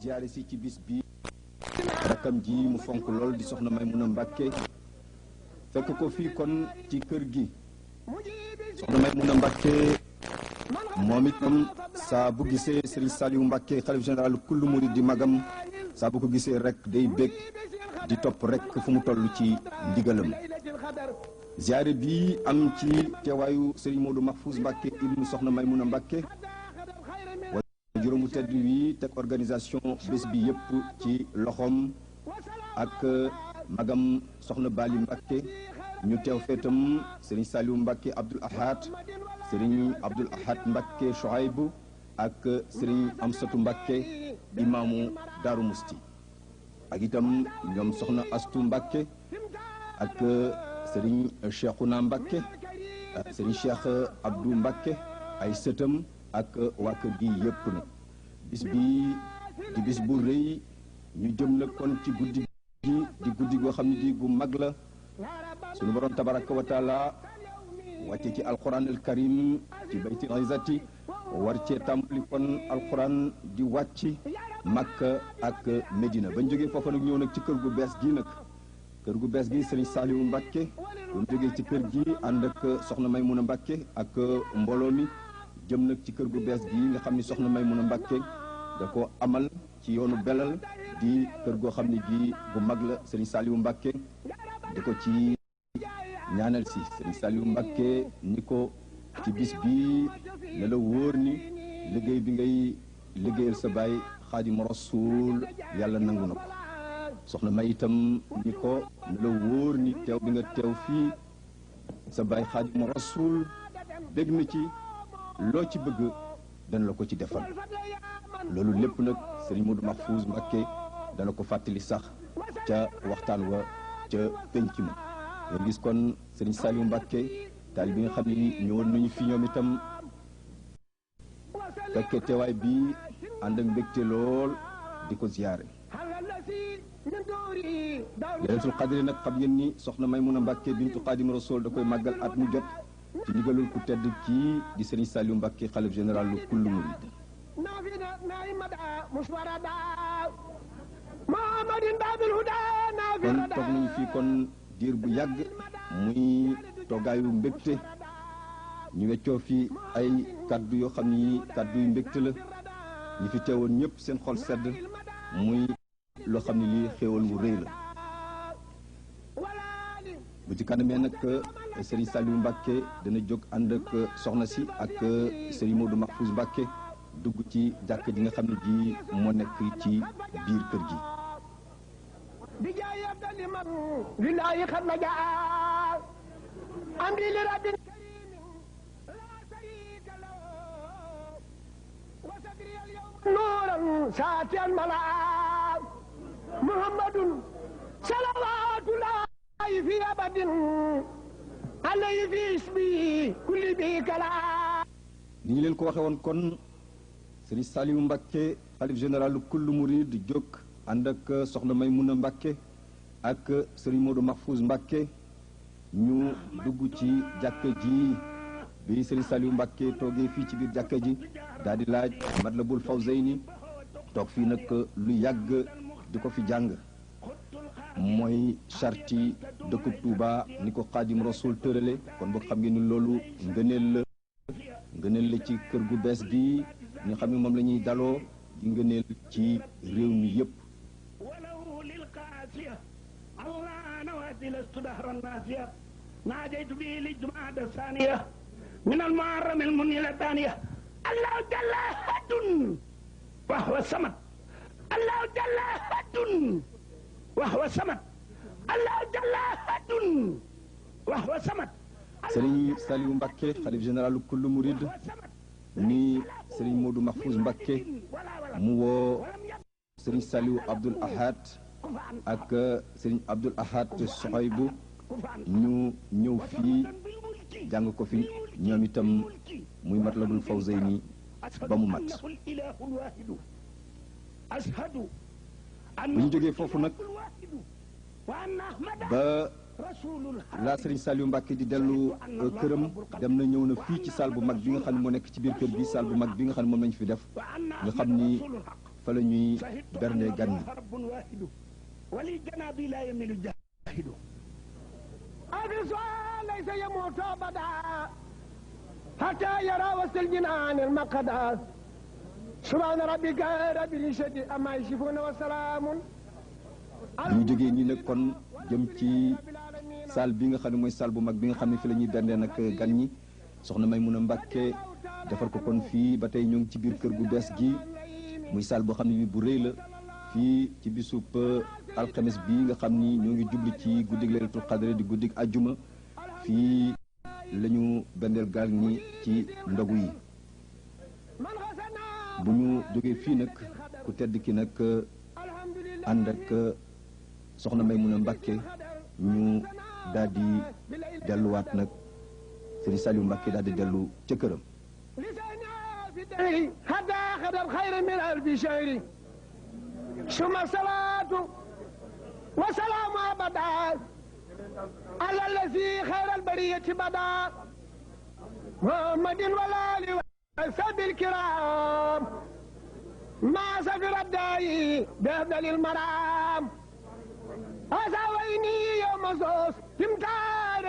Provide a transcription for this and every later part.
ziyaare si ci bis bi rakam ji mu fonk lool di soxna Maymuna Mbàkke fekk ko fii kon ci kër gi soxna Maymuna Mbàkke moom itam saa bu gisee Serigne Saliou Mbàkke xalif général kullu murid di magam saa bu ko gisee rek day bég di topp rek fu mu toll ci ndigalam. ziyaare bi am ci teewaayu Serigne Modou Mahfouz Mbàkke ibnu soxna Maymuna Mbàkke juróomu tedd wi teg organisation bés bi yëpp ci loxoom ak magam soxna Bali Mbàkke ñu teew feetam Serigne Saliou Mbàkke Abdoul Ahad Serigne Abdoul Ahad Mbàkke Chouaïbou ak Serigne Amsatou Mbàkke imaamu Daaru Musti ak itam ñoom soxna Astu Mbàkke ak Serigne Cheikhouna Mbàkke Serigne Cheikh Abdou Mbàkke ay sëtam ak waa kër gi yëpp na bis bi di bis bu rëy ñu jëm na kon ci guddi gi di guddi goo xam ne di gu mag la sunu borom tabaraka wa taala wàcce ci alquran al karim ci baytil izzati war cee tàmbali kon alquran di wàcc Makka ak Medina bañ jógee foofa nag ñëw nag ci kër gu bees gi nag kër gu bees gi Serigne Saliou Mbàkke bu mu jógee ci kër gi ànd ak soxna Maymuna Mbàkke ak mbooloo mi jëm nag ci kër gu bees gi nga xam ni soxna Maymuna Mbàkke da ko amal ci yoonu Belal di kër goo xam ne gi bu mag la Serigne Saliou Mbàkke di ko ci ñaanal si Serigne Saliou Mbàkke ni ko ci bis bi ne la wóor ni liggéey bi ngay liggéeyal sa baay Xaadimu Rasuul yàlla nangu na ko soxna May itam ni ko ne la wóor ni teew bi nga teew fii sa baay Xaadimu Rasuul dégg na ci loo ci bëgg dana la ko ci defal loolu lépp nag Serigne Modou Mahfouz Mbàkke dana ko fàttali sax ca waxtaan wa ca penc ma ngeen gis kon Serigne Saliou Mbàkke taal bi nga xam ne ñëwoon nañu fi ñoom itam fekke teewaay bi ànd ak mbégte lool di ko ziyaare Laylatul Qadri nag xam ngeen ni soxna Maymuna Mbàkke bintu Xaadimu Rasuul da koy màggal at mu jot ci ndigalul ku tedd kii di Serigne Saliou Mbàkke xalif général lu kullu murid kon toog nañu fii kon diir bu yàgg muy toggaayu mbégte ñu weccoo fi ay kaddu yoo xam ni kaddu yu mbégte la ñi fi teewoon ñëpp seen xol sedd muy loo xam ne lii xéewal wu rëy la bu ci kanamee nag Serigne Saliou Mbàkke dana jóg ànd ak soxna si ak Serigne Modou Mahfouz Mbàkke dugg ci jàkk ji nga xam ne ji moo nekk ci biir kër gi nuuran saatiyan malaa muhammadun salawaatullaahi fi abadin alayhi fi isbi kulli bi kalaa ni ñu leen ko waxe woon kon Serigne Saliou Mbàkke xalif général kullu murid jóg ànd ak soxna Maymuna Mbàkke ak Serigne Modou Mahfouz Mbàkke ñu dugg ci jàkka ji bi Serigne Saliou Mbàkke toogee fii ci biir jàkka ji daal di laaj Matlabul Fawzayni toog fii nag lu yàgg di ko fi jàng mooy charti dëkkub Tuuba ni ko Xaadim Rasuul tërale kon boo xam ngeen ni loolu ngëneel la ci kër gu bees gi nga xam ne moom la ñuy daloo di ngëneel ci réew mi yëpp من المعرم المنيل الثانية الله جل هد وهو الصمد الله جل هد وهو الصمد الله جل هد وهو الصمد Serigne Saliou Mbàkke xalif général kullu murid ni Serigne Modou Mahfouz Mbàkke mu woo Serigne Saliou Abdoul Ahad ak Serigne Abdoul Ahad Chouaïbou ñu ñëw fii jàng ko fi ñoom itam muy Matlabul Fawzayni ba mu mat bu ñu jógee foofu nag ba la Serigne Saliou Mbàkke di dellu këram dem na ñëw na fii ci salle bu mag bi nga xam ne moo nekk ci biir kër gi salle bu mag bi nga xam ne moom lañu fi def nga xam ni fa la ñuy bernde gan ñi wali janabi la yamilu jahidu afiso laysa yamutu abada hatta yara wasal jinan al maqada subhana rabbika rabbil izzati amma yasifun wa salamun ñu jógee ñi nag kon jëm ci salle bi nga xam ne mooy salle bu mag bi nga xam ne fi la ñuy bernde nag gan ñi soxna Maymuna Mbàkke defar ko kon fii ba tey ñu ngi ci biir kër gu bees gi muy salle boo xam ne bi bu rëy la fii ci bisub alxames bi nga xam ni ñoo ngi jubli ci guddig laylatul qadr di guddig ajjuma fii la ñu bendeel gaal ñi ci ndogu yi bu ñu jógee fii nag ku tedd ki nag ànd ak soxna Maymuna Mbàkke ñu daal di delluwaat nag Sëriñ Saliou Mbàkke daal di dellu ca këram حتى أخذ الخير من ألف شهر ثم الصلاة وسلام أبدا على الذي خير البرية بدا محمد والآل والصحب الكرام ما سفر الداعي بأفضل المرام أسويني يوم زوس تمتار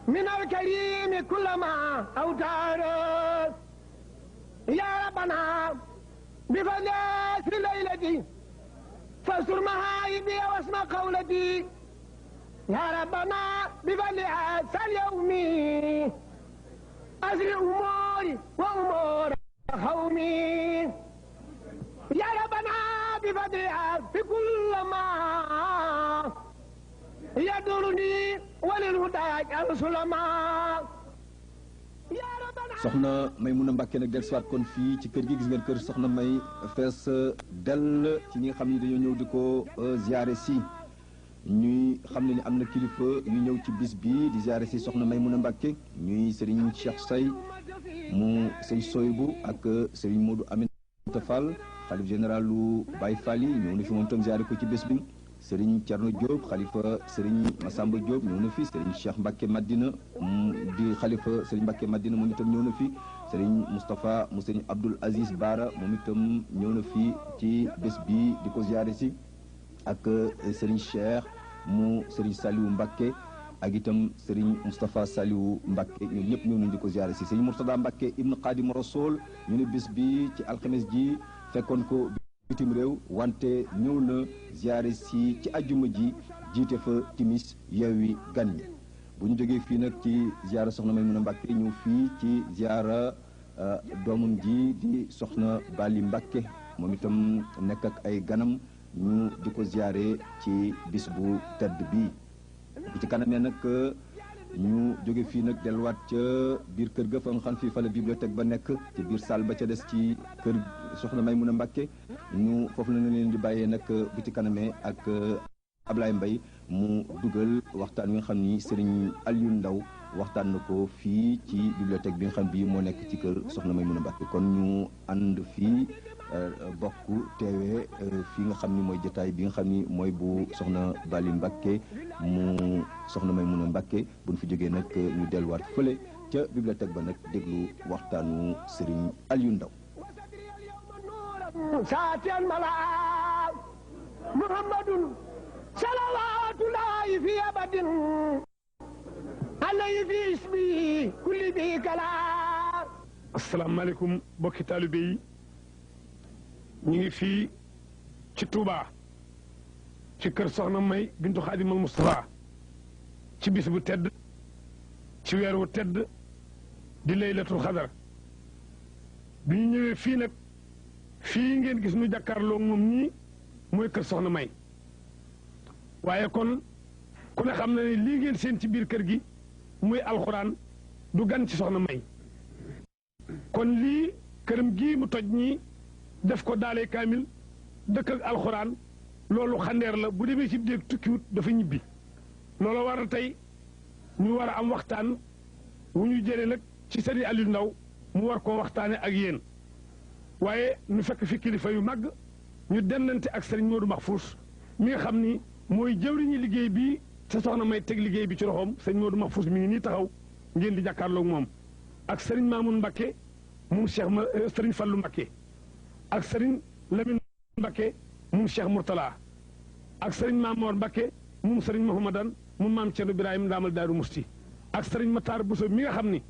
من الكريم كلما أوتار يا ربنا بفضل ليلتي فاستر مهايبي واسمع قولتي يا ربنا بفضل هذا اليوم أسر أموري وأمور قومي يا ربنا بفضل في كل ما يدرني وللهدى السلماء soxna Maymuna Mbàkke nag dellusiwaat kon fii ci kër gi gis ngeen kër soxna May fees dell ci ñi nga xam ni dañoo ñëw di ko ziare si ñuy xam ne ni am na kilifa yu ñëw ci bis bi di ziare si soxna Maymuna Mbàkke ñuy Serigne Cheikh Say mu sëñ Soybu ak Serigne Modou Aminata Fall xalif général lu Baye Fall yi ñëw na fi moom tam ziare ko ci bés bi Serigne Thierno Diop xalifa Serigne Massamba Diop ñëw na fi Serigne Cheikh Mbacke Madina di xalifa Serigne Mbacke Madina moom itam ñëw na fi Serigne Moustapha mu Serigne Abdoul Aziz Bara moom itam ñëw na fi ci bés bi di ko ziare si ak Serigne Cheikh mu Serigne Saliou Mbacke ak itam Serigne Moustapha Saliou Mbacke ñoom ñëpp ñëw nañ di ko ziare si Serigne Mourtada Mbacke Ibn Khadim Rasoul ñu ne bés bi ci alxames ji fekkoon ko bitim réew wante ñëw na ziare si ci ajjuma ji jiite fa timis yeewi gan ñi bu ñu jógee fii nag ci ziara soxna Maymuna Mbàkke ñëw fii ci ziara doomam ji di soxna Bali Mbàkke moom itam nekk ak ay ganam ñu di ko ziare ci bis bu tedd bi bu ci kanamee nag ñu jóge fii nag delluwaat ca biir kër ga fa nga xam fii fa la bibliothèque ba nekk ci biir salle ba ca des ci kër soxna Maymuna Mbàkke ñu foofu la leen di bàyyee nag bu ci kanamee ak Ablaye Mbaye mu dugal waxtaan wi nga xam ni Serigne Aliou Ndaw waxtaan na ko fii ci bibliothèque bi nga xam bii moo nekk ci kër soxna Maymuna Mbàkke kon ñu ànd fii bokk teewee fii nga xam ni mooy jotaay bi nga xam ni mooy bu soxna Bali Mbàkke mu soxna Maymuna Mbàkke bu ñu fi jógee nag ñu delluwaat fële ca bibliothèque ba nag déglu waxtaanu Serigne Aliou Ndaw ساتي الملاء محمد صلوات الله في أبد عليه في اسمه كل به كلام السلام عليكم بوكي طالبي ñi fi ci Touba ci kër soxna May bintu Xaadimal Mustafa ci bis bu tedd ci weer wu tedd di laylatul xadar bi ñu ñëwee fii nag fii ngeen gis nu jàkkaarloo moom ñii mooy kër soxna May waaye kon ku ne xam na ne lii ngeen seen ci biir kër gi muy alxuraan du gan ci soxna May kon lii këram gii mu toj ñii def ko daalee kaamil dëkk ak alxuraan loolu xandeer la bu demee ci déeg tukkiwut dafa ñibbi loolu war a tey ñu war a am waxtaan wu ñu jëlee nag ci sëriñ Aliou Ndaw mu war koo waxtaane ak yéen waaye ñu fekk fi kilifa yu màgg ñu dennante ak sëriñ Modou Mahfous mi nga xam ni mooy jëwriñu liggéey bi te soxna May teg liggéey bi ci loxoom sëriñ Modou Mahfous mi ngi nii taxaw ngeen di jàkkaarloog moom ak sëriñ Mamoun Mbakke moom Cheikh ma sëriñ Fallou Mbakke ak sëriñ Lamine Mbakke moom Cheikh Mourtala ak sëriñ Mamor Mbakke moom sëriñ Mahamadan moom maam Thierno Birahim Ndaamal Daaru Musti ak sëriñ Matar Bousso mi nga xam ni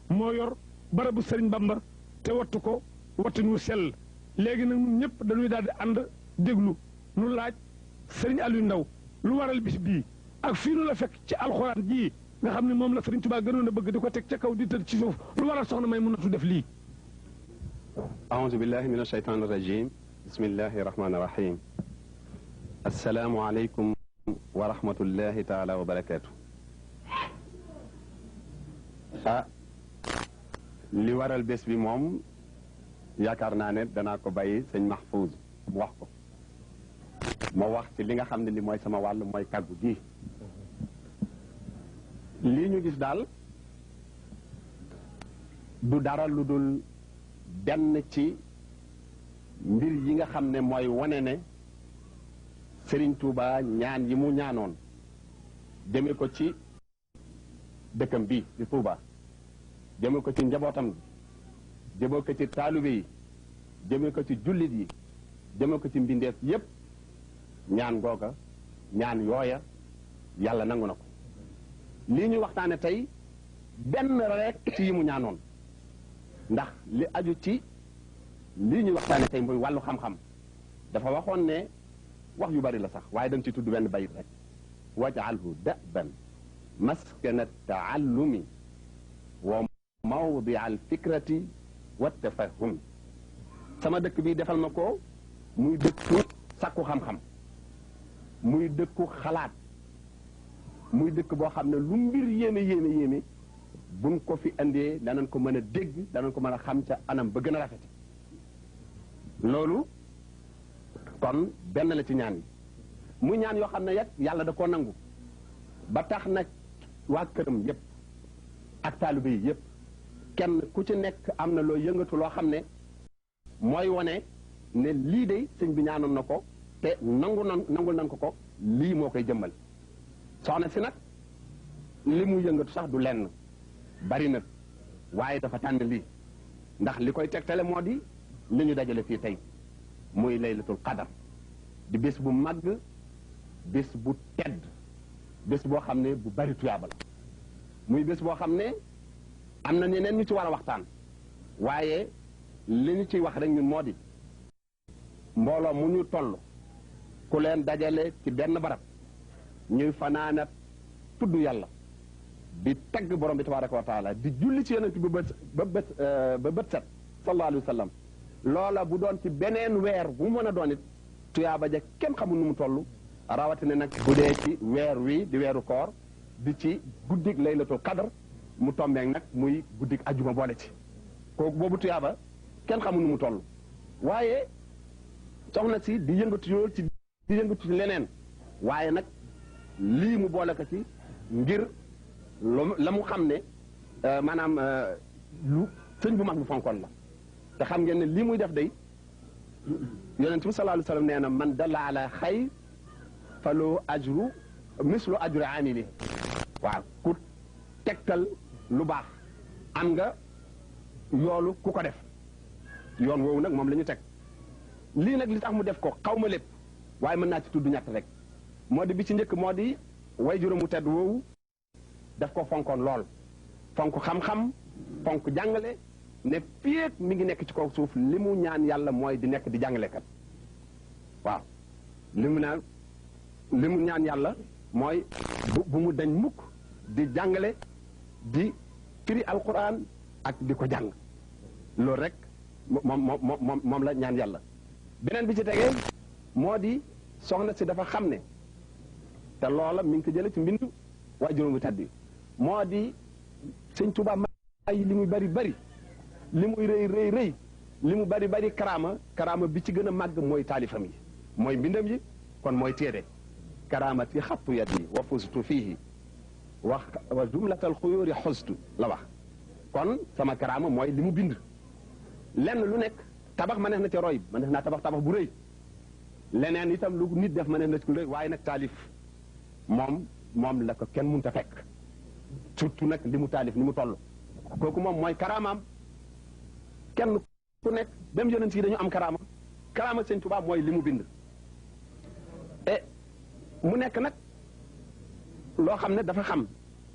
moo yor barabu sëriñ Bamba te wattu ko wattuñ wu sell léegi nag ñun ñëpp dañuy daal di ànd déglu nu laaj sëriñ Aliou Ndaw lu waral bis bii ak fii nu la fekk ci alxuraan ji nga xam ne moom la sëriñ Tuubaa gënoon a bëgg di ko teg ca kaw di tëdd ci suuf lu waral soxna may mënatu def lii. aouzu billahi min ashaytaani rajim bismillahi rahmaani rahim assalaamu aleykum wa rahmatullahi taala wa barakaatu. li waral bés bi moom yaakaar naa ne danaa ko bàyyi sëñ Mahfouz mu wax ko ma wax ci li nga xam ne li mooy sama wàll mooy kàggu gi lii ñu gis daal du dara lu dul benn ci mbir yi nga xam ne mooy wane ne Serigne Touba ñaan yi mu ñaanoon jëme ko ci dëkkam bi di Touba jëme ko ci njabootam bi jëme ko ci taalibe yi jëme ko ci jullit yi jëme ko ci mbindeef yépp ñaan googa ñaan yooya yàlla nangu na ko lii ñuy waxtaane tey benn rek ci yi mu ñaanoon ndax li aju ci lii ñuy waxtaane tey muy wàllu xam-xam dafa waxoon ne wax yu bari la sax waaye dañ ci tudd benn bayit rek waj'alhu da'ban maskana taallumi wa mawdi al fikrati wa tafahumi sama dëkk bi defal ma ko muy dëkku sàkku xam-xam muy dëkku xalaat muy dëkk boo xam ne lu mbir yéeme buñ ko fi andee danañ ko mën a dégg danañ ko mën a xam ca anam ba gën a rafet loolu kon benn la ci ñaan yi muy ñaan yoo xam ne yet yàlla da koo nangu ba tax nag waa këram yépp ak taalibe yi yépp kenn ku ci nekk am na loo yëngatu loo xam ne mooy wone ne lii de sëñ bi ñaanoon na ko te nangul nan ko lii moo koy jëmmal soxna si nag li mu yëngatu sax du lenn bari na waaye dafa tànn lii ndax li koy tegtale moo di li ñu dajale fii tey muy laylatul qadar di bés bu màgg bés bu tedd bés boo xam ne bu bari tuyaaba la muy bés boo xam ne am na ñeneen ñu ci war a waxtaan waaye li ñu ciy wax rek ñun moo di mbooloo mu ñu toll ku leen dajale ci benn barab ñuy fanaanat tudd yàlla di tagg borom bi tabaraka wa taala di julli ci yonent bi ba bët set sallallahu alayhi wa sallam loola bu doon ci beneen weer bu mu mën a doon it tuyaaba ja kenn xamul nu mu toll rawatina nag bu dee ci weer wi di weeru koor di ci guddig laylatul qadr mu tombeek nag muy guddig ajuma boole ci kooku boobu tuyaaba kenn xamul nu mu toll waaye soxna si di yëngatu yool ci di yëngatu ci leneen waaye nag lii mu boole ko ci ngir la mu xam ne maanaam lu sëñ bu mag bu fonkoon la te xam ngeen ne lii muy def day yonent bi sallallahu alayhi wa sallam nee na man dalla ala xayr faloo ajru mislu ajru amili waaw ku tegtal lu baax am nga yoolu ku ko def yoon woowu nag moom la ñu teg lii nag li tax mu def ko xaw ma lépp waaye mën naa ci tudd ñett rek moo di bi ci njëkk moo di way juróomu tedd woowu daf ko fonkoon lool fonk xam-xam fonk jàngale ne féeg mi ngi nekk ci kaw suuf li mu ñaan yàlla mooy di nekk di jàngalekat waaw li mu ñaan yàlla mooy bu mu dañ mukk di jàngale di firi alquran ak di ko jàng loolu rek moom la ñaan yàlla beneen bi ci tegee moo di soxna si dafa xam ne te loola mi ngi ko jële ci mbindu waaye juróomi tàddi moo di sëñ Tuubaa may li muy bari li muy rëy li mu bari karaama bi ci gën a màgg mooy taalifam yi mooy mbindam yi kon mooy téere karaamati xattu yat yi wa fustu fiihi wa jumlatal xuyóori xostu la wax kon sama karaama mooy li mu bind lenn lu nekk tabax ma neex na ca roy ma neex naa tabax bu rëy leneen itam lu nit def ma neex na ci rëy waaye nag taalif moom la ko kenn mënut a fekk surtout nag li mu taalif ni mu toll kooku moom mooy karaamaam kenn ku nekk même yonent yi dañu am karaama karaama sëñ Tuubaa mooy li mu bind mu nekk nag loo xam ne dafa xam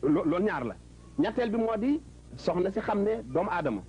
loolu ñaar la ñetteel bi moo di soxna si xam ne doomu aadama